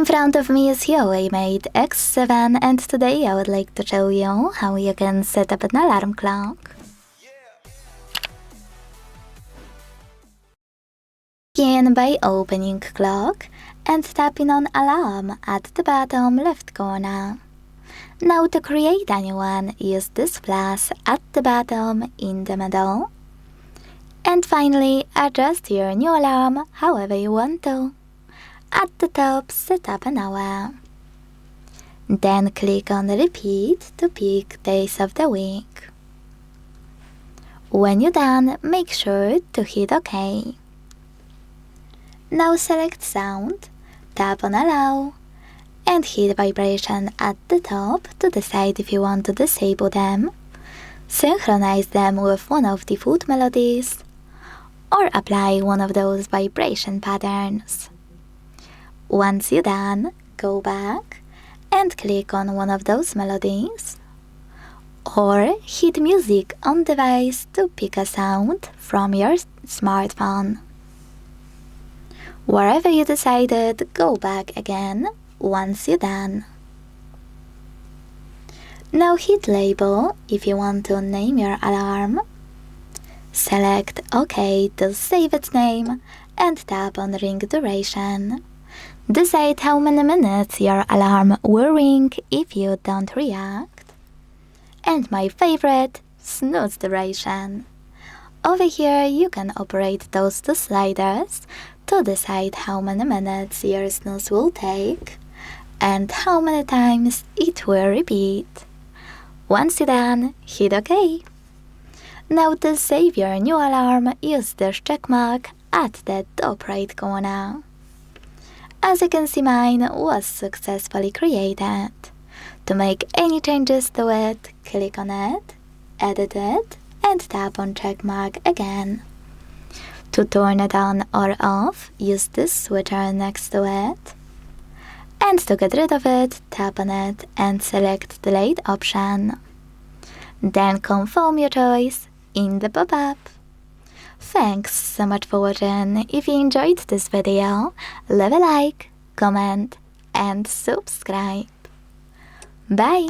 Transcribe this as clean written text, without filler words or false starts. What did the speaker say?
In front of me is HUAWEI Mate X7 and today I would like to show you how you can set up an alarm clock. Begin by opening clock and tapping on alarm at the bottom left corner. Now to create a new one, use this plus at the bottom in the middle. And finally, adjust your new alarm however you want to. At the top, set up an hour. Then click on repeat to pick days of the week. When you're done, make sure to hit OK. Now select sound, tap on allow, and hit vibration at the top to decide if you want to disable them, synchronize them with one of the food melodies, or apply one of those vibration patterns. Once you're done, go back and click on one of those melodies, or hit music on device to pick a sound from your smartphone. Wherever you decided, go back again once you're done. Now hit label if you want to name your alarm. Select OK to save its name and tap on ring duration. Decide how many minutes your alarm will ring if you don't react. And my favorite, snooze duration. Over here you can operate those two sliders to decide how many minutes your snooze will take and how many times it will repeat. Once you're done, hit OK. Now to save your new alarm, use the checkmark at the top right corner. As you can see, mine was successfully created. To make any changes to it, click on it, edit it, and tap on checkmark again. To turn it on or off, use this switcher next to it. And to get rid of it, tap on it and select delete option. Then confirm your choice in the pop-up. Thanks so much for watching. If you enjoyed this video, leave a like, comment and subscribe. Bye!